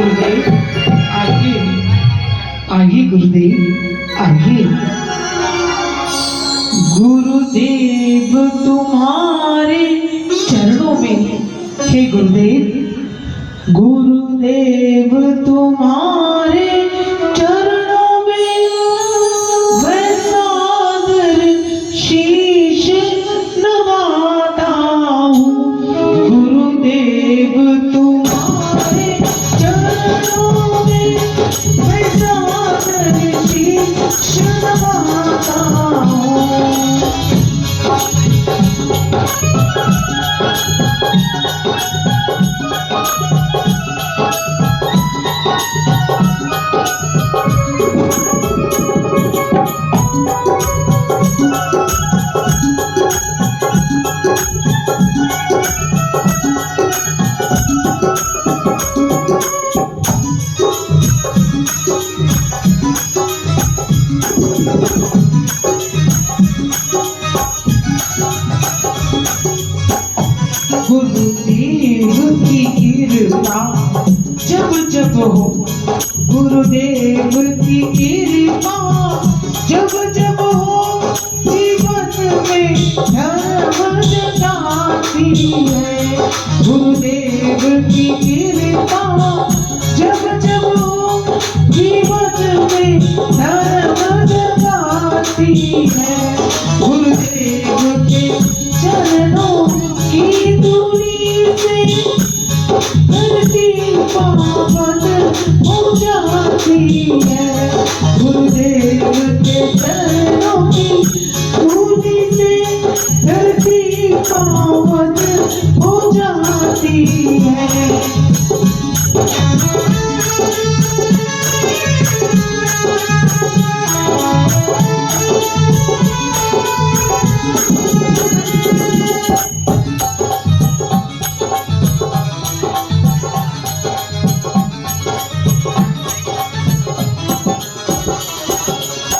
गुरुदेव आइए, आइए गुरुदेव आइए। गुरुदेव तुम्हारे चरणों में, हे गुरुदेव, गुरुदेव तुम्हारे चरणों में मैं सादर शीश नवाता हूँ। गुरुदेव तुम्हारे चरणों में मैं सादर शीश नवाता हूँ। गुरुदेव की कृपा जब जब हो, गुरुदेव की कृपा जब जब हो, जीवन में धर्म जगाती है। गुरुदेव की कृपा जब जब हो, जीवन में धर्म जगाती है। गुरुदेव के चरणों की दूरी से धरती पावन हो जाती है। गुरुदेव के चरणों की दूरी से धरती पावन हो जाती है।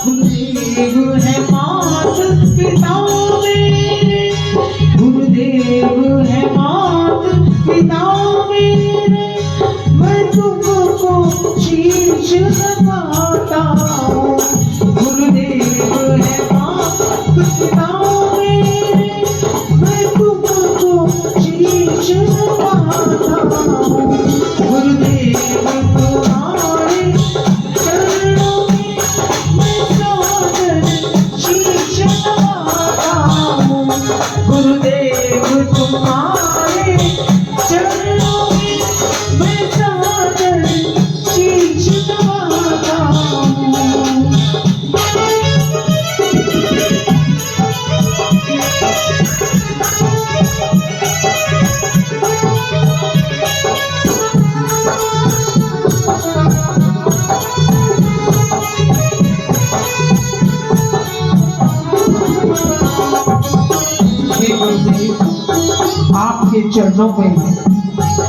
गुरुदेव है मात पिता मेरे, गुरुदेव है मात पिता मेरे, मैं तुमको शीश नवाता हूँ। गुरुदेव है मात पिता मेरे, मैं तुमको शीश नवाता हूँ। गुरुदेव तुम्हारे चरणों में मैं सादर शीश नवाता हूँ। गुरुदेव तुम्हारे चरणों में मैं सादर शीश नवाता हूँ। आपके चरणों में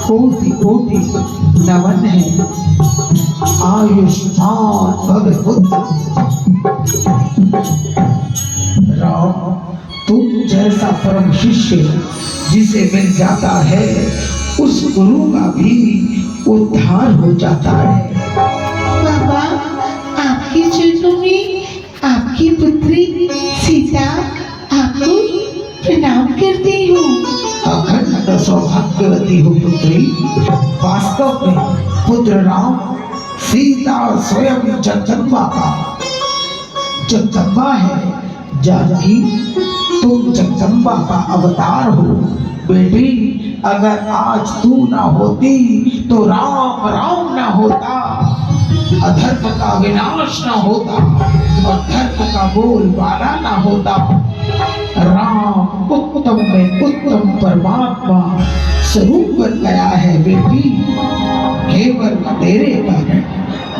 कोटि कोटि नमन है। आयुष्मान भव पुत्र। राम, तुम जैसा परम शिष्य जिसे मिल जाता है, उस गुरु का भी उद्धार हो जाता है। बाबा, आपके चरणों में आपकी पुत्री सीता आपको प्रणाम करती हूँ। अखंड सौभाग्यवती हो पुत्री। वास्तव में पुत्र राम सीता स्वयं जगदम्बा है। जानकी, तुम जगदम्बा का अवतार हो। बेटी, अगर आज तू ना होती तो राम राम ना होता, अधर्म का विनाश ना होता और धर्म का बोलबाला ना होता। राम उत्तम में उत्तम परमात्मा स्वरूप बन गया है बेटी, केवल तेरे कारण।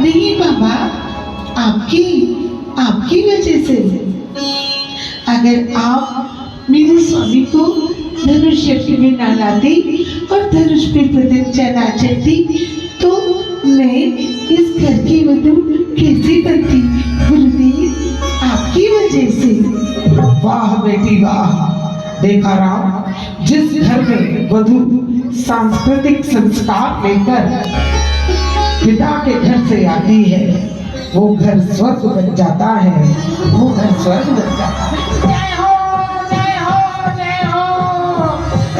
नहीं बाबा, आपकी वजह से। अगर आप मेरे स्वामी को धनुष शक्ति में ना लाती और धनुष पे प्रत्यंचा ना चढ़ती तो मैं इस घर की वधू कैसे बनती? गुरुदेव, आपकी वजह से। वाह बेटी वाह। देखा राम, जिस घर में वधू सांस्कृतिक संस्कार लेकर पिता के घर से आती है वो घर स्वर्ग बन जाता है, वो घर स्वर्ग बन जाता है। जय हो जय हो जय हो,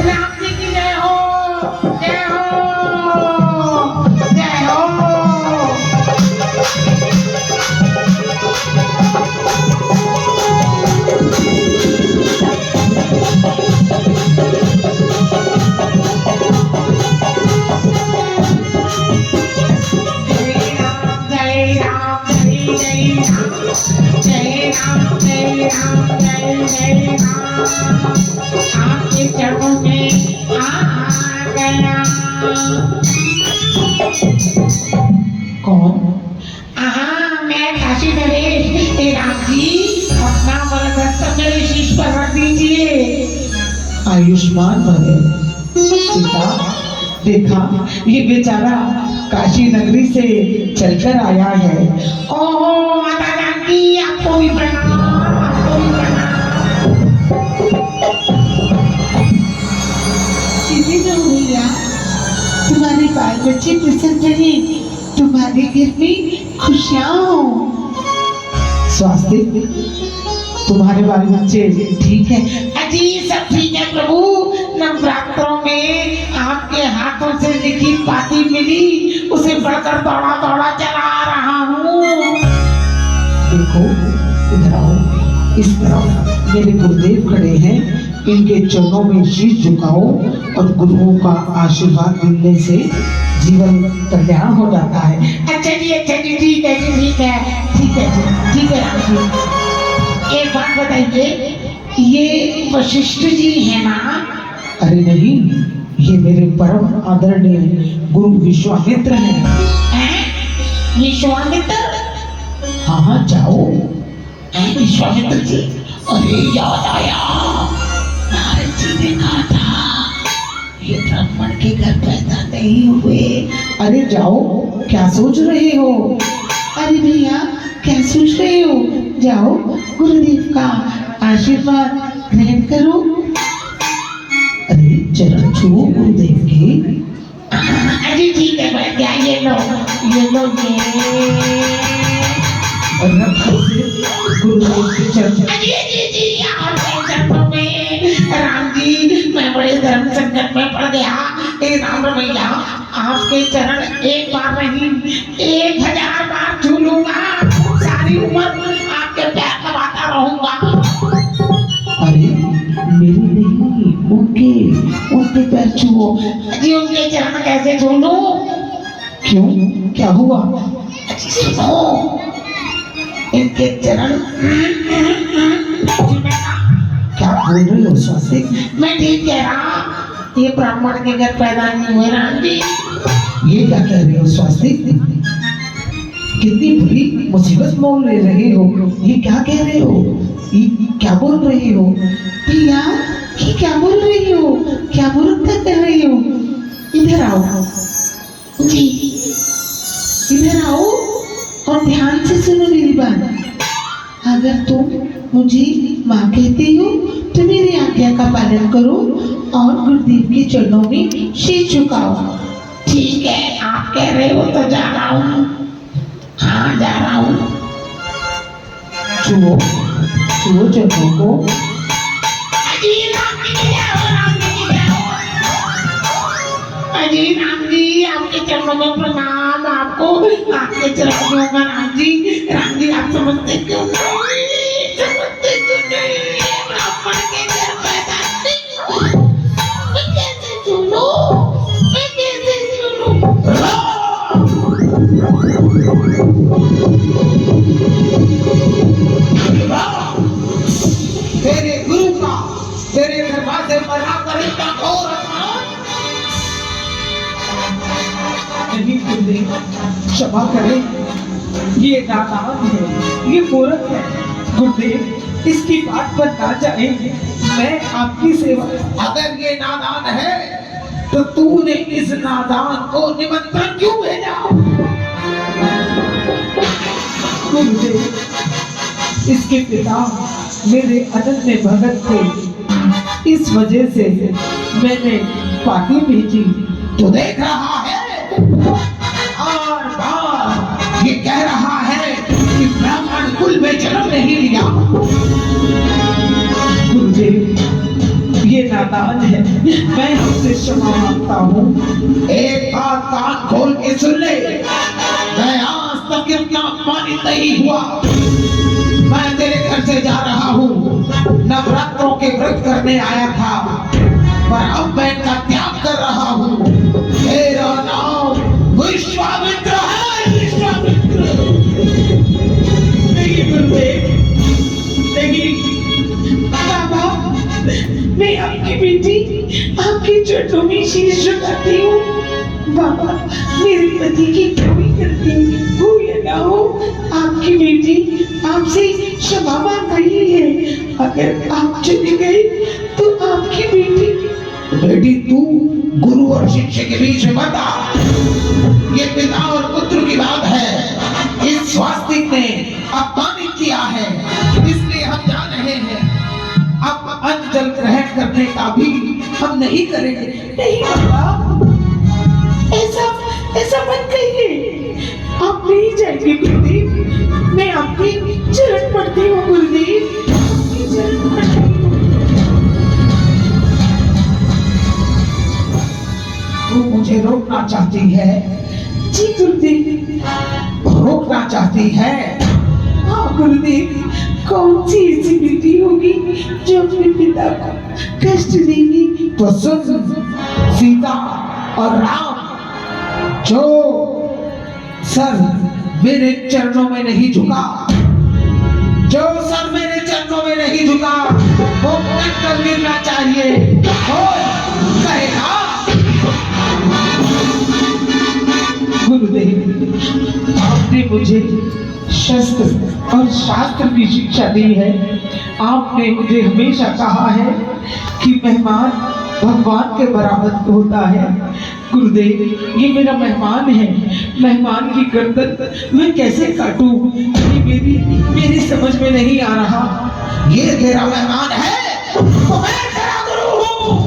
राम जी की जय हो, जय हो जय हो। जय राम जय जय राम, जय राम जय राम जय जय राम, आपके चरणों में आ गया। कौन? मैं काशी नरेश। हे राम जी, अपना वरदस्त मेरे शीश पर रख दीजिए। आयुष्मान भवे। सीता, देखा ये बेचारा काशी नगरी से चलकर आया है। ओहो माता जानकी, आपको भी प्रणाम, आपको भी प्रणाम। सीधे जाओ भैया, तुम्हारे बाल बच्चे प्रसन्न रहे, तुम्हारे घर में खुशियाँ हो। स्वास्तिक, तुम्हारे बाल बच्चे ठीक है? अजी सब ठीक है प्रभु। नवरात्रों में आपके हाथों से लिखी पाती मिली, उसे बढ़कर दौड़ा दौड़ा चला रहा हूँ। देखो इधर आओ, इस तरफ मेरे गुरुदेव खड़े हैं, इनके चरणों में शीश झुकाओ और गुरुओं का आशीर्वाद मिलने से जीवन कल्याण हो जाता है। अच्छा जी ठीक है जी, ठीक है ठीक है जी, ठीक है राम जी। एक बात बताइए, ये वशिष्ठ जी है ना? अरे नहीं, ये मेरे परम आदरणीय गुरु विश्वामित्र हैं। विश्वामित्र? हाँ हाँ जाओ। विश्वामित्र जी, अरे याद आया, नारद जी ने कहा था ये ब्राह्मण के घर पैदा नहीं हुए। अरे जाओ, क्या सोच रहे हो? अरे भैया क्या सोच रहे हो, जाओ गुरुदेव का आशीर्वाद ग्रहण करो। अरे चरण छुओ गुरुदेव के। अरे ठीक है बैठ गया, ये लो ये और रखो से गुरुदेव के चरण। जी आपके चरणों में। राम जी मैं बड़े धर्म संकट में पड़ गया। हे राम भैया, आपके चरण एक बार नहीं 1000 बार छू लूंगा, सारी उम्र आपके पैर दबाता रहूंगा। अरे मेरे नहीं, उनके पैर छुओ। जी उनके चरण कैसे छू लूं? क्यों, क्या हुआ? जी सुनो, इनके चरण। क्या बोल रहे हो स्वास्तिक? मैं ठीक कह रहा, ये ब्राह्मण के घर पैदा नहीं हुए राम जी। ये क्या कह रहे हो स्वास्तिक? कितनी बड़ी मुसीबत मोल ले रहे हो, ये क्या कह रहे हो? ये क्या बोल रहे हो? भैया ये क्या बोल रही हो, क्या मूर्खता कर रही हो? इधर आओ जी, इधर आओ और ध्यान से सुनो मेरी बात। अगर तुम मुझे माँ कहते हो तो मेरी आज्ञा का पालन करो और गुरुदेव के चरणों में शीश झुकाओ। ठीक है, आप कह रहे हो तो जा रहा हूँ। हाँ जा रहा हूँ। छुओ छुओ चरणों को। अजी राम जी की जय हो, राम जी की जय हो। अजी राम जी आपके चरणों में प्रणाम, आपको आपके चरण में होगा राम जी। राम जी आप समझते क्यों नहीं, समझते क्यों नहीं? ब्राह्मण के घर पैदा नहीं हुआ, मैं कैसे सुनूं, मैं कैसे सुनूं? तेरे गुरु का तेरे दरवाजे पर आकर इतना घोर अपमान। नहीं गुरुदेव, क्षमा करें, ये नादान है, ये मूर्ख है। गुरुदेव इसकी बात पर ना जाए, मैं आपकी सेवा। अगर ये नादान है तो तूने इस नादान को निमंत्रण क्यों भेजा? गुरुदेव इसके पिता मेरे अनन्य भगत थे, इस वजह से मैंने पार्टी भेजी। तो देख रहा है, और नहीं लिया? गुरुदेव, ये नादान है, मैं आपसे क्षमा मांगता हूँ। एक बात कान खोल के सुन ले, मैं आज तक इतना अपमानित नहीं हुआ। मैं तेरे घर से जा रहा हूँ, नवरात्रों के व्रत करने आया था, पर अब मैं इनका त्याग कर रहा हूँ। तेरा नाम विश्वामित्र है, विश्वामित्र। नहीं गुरुदेव, नहीं। बाबा, मैं आपकी बेटी आपके चरणों में शीश झुकाती हूँ। बाबा, मेरे पति की कोई गलती हो या ना हो, आपकी बेटी आपसे क्षमा मांग रही है। अगर आप चले गए तो आपकी बेटी तू गुरु और शिष्य के बीच में मत आ। ये पिता और पुत्र की बात है। इस स्वास्तिक ने अपमानित किया है, इसलिए हम जा रहे हैं। अब अन्न जल ग्रहण करने का भी हम नहीं करेंगे। नहीं बाबा, ऐसा मत कहिए। आप नहीं जाएंगे गुरुदेव, मैं आपके चरण पड़ती हूँ गुरुदेव, आपके चरण पड़ती हूँ। तू मुझे रोकना चाहती है? जी गुरुदेव। रोकना चाहती है? हाँ गुरुदेव, कौन सी ऐसी बेटी होगी जो अपने पिता को कष्ट देगी? तो सुन, सीता और राम जो सर मेरे चरणों में नहीं झुका, जो सर मेरे चरणों में नहीं झुका, वो कट कर गिरना चाहिए। कहेगा गुरुदेव, आपने मुझे शस्त्र और शास्त्र की शिक्षा दी है। आपने मुझे हमेशा कहा है कि मेहमान भगवान के बराबर होता है। गुरुदेव, ये मेरा मेहमान है, मेहमान की गर्दन मैं कैसे काटूं? ये मेरी समझ में नहीं आ रहा। ये तेरा मेहमान है तो मैं तेरा गुरु हूँ।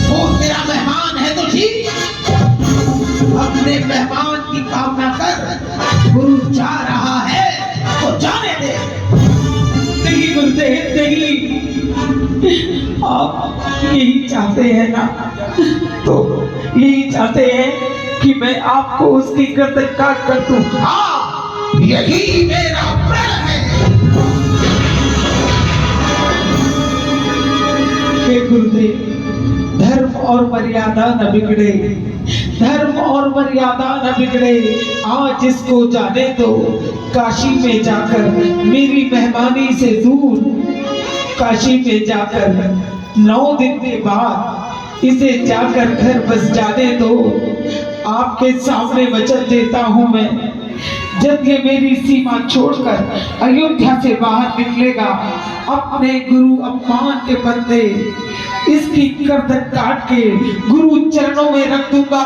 वो तेरा मेहमान है तो ठीक, अपने मेहमान की कामना कर। गुरु जा रहा है तो जाने दे। नहीं गुरुदेव, नहीं। आप यही चाहते हैं ना, तो यही चाहते हैं कि मैं आपको उसकी गर्दन काट कर दूं। हाँ, यही मेरा प्रण है। हे गुरुदेव, धर्म और मर्यादा न बिगड़े, धर्म और मर्यादा न बिगड़े। आज इसको जाने दो, काशी में जाकर मेरी मेहमानी से दूर, काशी में जाकर 9 दिन के बाद इसे जाकर घर बस जाने दो। आपके सामने वचन देता हूँ मैं, जब ये मेरी सीमा छोड़कर अयोध्या से बाहर निकलेगा, अपने गुरु अपमान के बदले इसकी गर्दन काट के गुरु चरणों में रख दूंगा।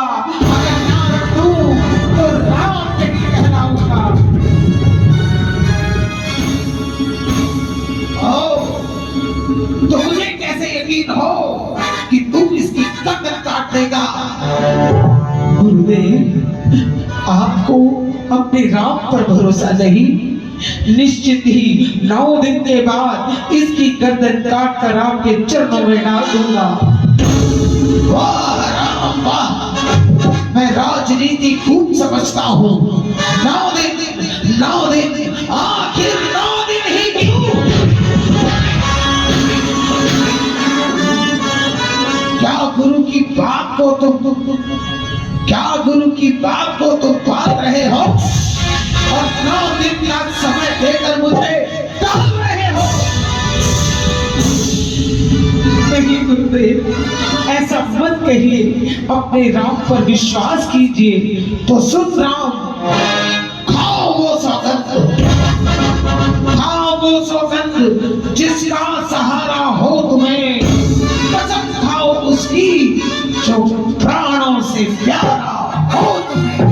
अगर ना रख दूं तो राम नहीं कहलाऊंगा। तो मुझे कैसे यकीन हो कि तू इसकी गर्दन काट देगा? गुरुदेव, आपको अपने राम पर भरोसा नहीं? निश्चित ही 9 दिन के बाद इसकी गर्दन काट कर आपके चरणों में डाल दूंगा। वाह राम वाह, मैं राजनीति खूब समझता हूँ। 9 दिन, आखिर 9 दिन ही क्यों? क्या गुरु की बात को तुम पाल रहे हो और 9 दिन का समय देकर मुझे टाल रहे हो? नहीं गुरुदेव, ऐसा मत कहिए, अपने राम पर विश्वास कीजिए। तो सुन राम, खाओ वो सौगंध जिसका सहारा हो तुम्हें, कसम खाओ उसकी जो प्राणों से प्यारा हो तुम्हें।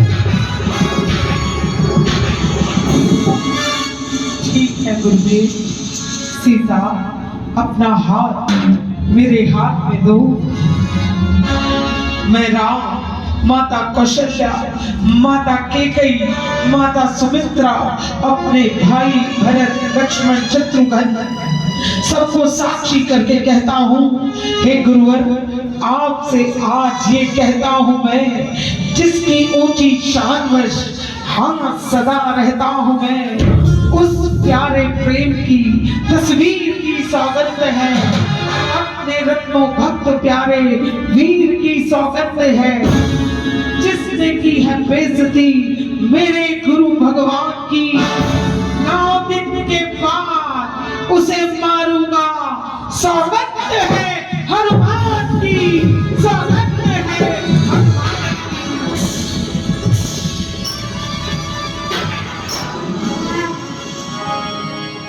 ठीक है गुरुदेव। सीता, अपना हाथ मेरे हाथ में दो। मैं राम माता कौशल्या, माता केकई, माता सुमित्रा, अपने भाई भरत, लक्ष्मण, शत्रुघ्न सबको साक्षी करके कहता हूँ, हे गुरुवर, आपसे आज ये कहता हूँ मैं, जिसकी ऊंची शानवश हाँ सदा रहता हूँ मैं, उस प्यारे प्रेम की तस्वीर की सौगंध है, अपने रत्नों भक्त प्यारे वीर की सौगंध है, जिसने की है बेइज्जती मेरे गुरु भगवान की, 9 दिन के बाद उसे मारूंगा, सौगंध है हनुमान की, सौगंध है हनुमान की।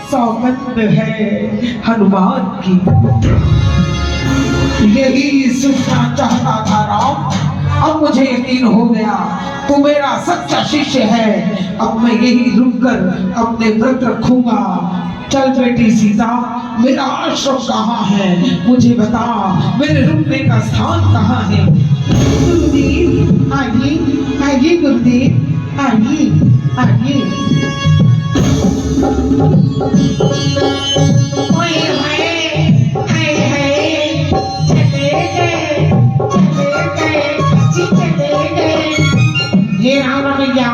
सौगंध है हनुमान की। यही सुनना चाहता था राम, अब मुझे यकीन हो गया तू मेरा सच्चा शिष्य है, अब मैं यही रुककर अपने व्रत रखूंगा। चल बेटी सीता, मेरा आश्रम कहाँ है, मुझे बता, मेरे रुकने का स्थान कहाँ है। गुरुदेव आइए, आइए गुरुदेव, आइए आइए। ओए हाय, हाय हाय, चले गए, जी चले गए। हे राम भैया,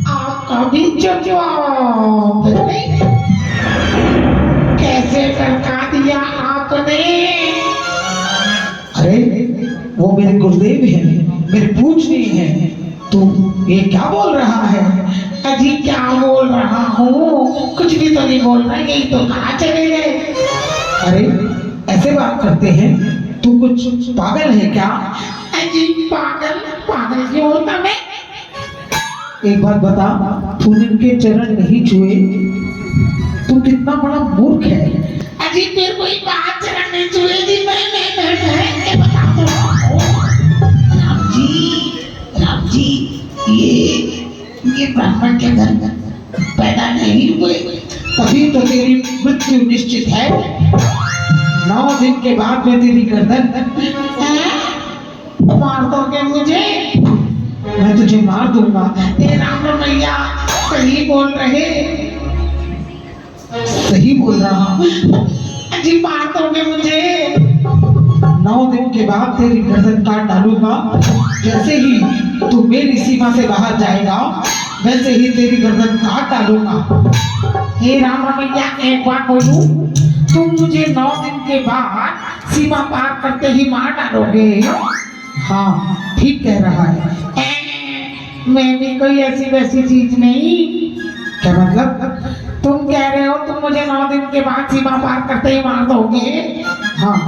आपका भी जवाब नहीं, कैसे टरका दिया आपने? अरे वो मेरे गुरुदेव हैं, मेरे पूजनीय हैं, तू ये क्या बोल रहा है? अजी क्या बोल रहा हूँ, कुछ भी तो नहीं बोल रहा, यही तो कहाँ चले गए। अरे ऐसे बात करते हैं, तू कुछ पागल है क्या? अजी पागल, पागल क्यों होता मैं? एक बात बता, तूने इनके चरण नहीं छुए, तू कितना बड़ा मूर्ख है। अजी फिर कोई बात चरण नहीं छुए थी, मैं बता दो। राम जी, ये ब्राह्मण के घर पैदा नहीं हुए, तभी तो तेरी मृत्यु निश्चित है। 9 दिन के बाद में तेरी गर्दन मार दोगे मुझे? मैं तुझे मार दूंगा। हे राम भैया, सही बोल रहे, सही बोल रहा हूँ। अजी मार दोगे मुझे? 9 दिन के बाद तेरी गर्दन काट डालूंगा। जैसे ही तू मेरी सीमा से बाहर जाएगा, वैसे ही तेरी गर्दन काट डालूंगा। हे राम भैया, एक बात बोलूं, तुम मुझे 9 दिन के बाद सीमा पार करते ही मार डालोगे? हाँ, ठीक कह रहा है। मैं भी कोई ऐसी वैसी चीज नहीं। क्या मतलब? तुम कह रहे हो तुम मुझे 9 दिन के बाद सीमा पार करते ही मार दोगे? हाँ,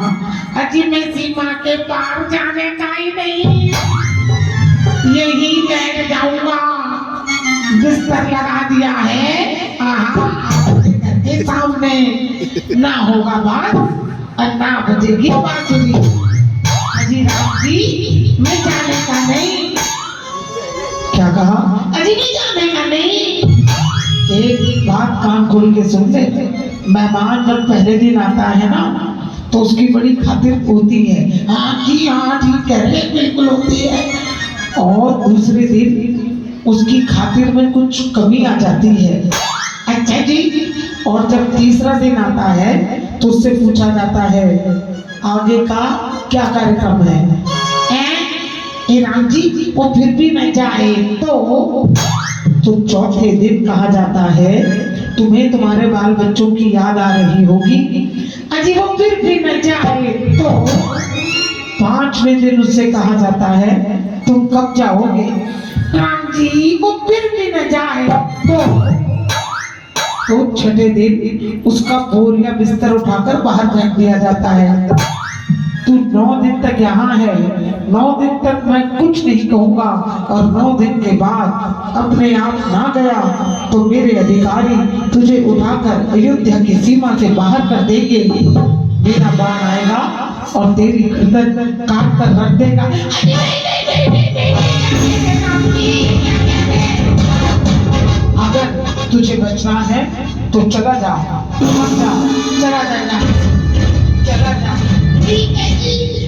अजी मैं सीमा के पार जाने का ही नहीं, यही बैठ जाऊंगा। बिस्तर लगा दिया है आपके घर के सामने, ना होगा बात और ना बजेगी बांसुरी। अजी राम जी, मैं जाने का नहीं। क्या कहा? अजी नहीं जाने का नहीं। एक बात कान खोल के सुन ले, मेहमान जब पहले दिन आता है ना, तो उसकी बड़ी खातिर होती है। हाँ जी, हाँ ठीक कह रहे, बिल्कुल होती है। और दूसरे दिन उसकी खातिर में कुछ कमी आ जाती है। अच्छा जी। और जब तीसरा दिन आता है तो उससे पूछा जाता है आगे का क्या कार्यक्रम है। हे राम जी, वो फिर भी न जाए तो चौथे दिन कहा जाता है तुम्हें तुम्हारे बाल बच्चों की याद आ रही होगी। अजी वो फिर भी न जाए तो 5वें दिन उससे कहा जाता है तुम कब जाओगे। राम जी, वो फिर भी न जाए तो 6ठे दिन उसका बोरिया बिस्तर उठाकर बाहर फेंक दिया जाता है। तू 9 दिन तक यहाँ है, 9 दिन तक मैं कुछ नहीं कहूँगा, और 9 दिन के बाद अपने आप ना गया तो मेरे अधिकारी तुझे उठाकर अयोध्या की सीमा से बाहर कर देंगे। मेरा बाण आएगा और तेरी गर्दन काट कर रख देगा। अगर तुझे बचना है तो चला जा, चला जा, चला जाएगा, चला जा। ठीक है जी।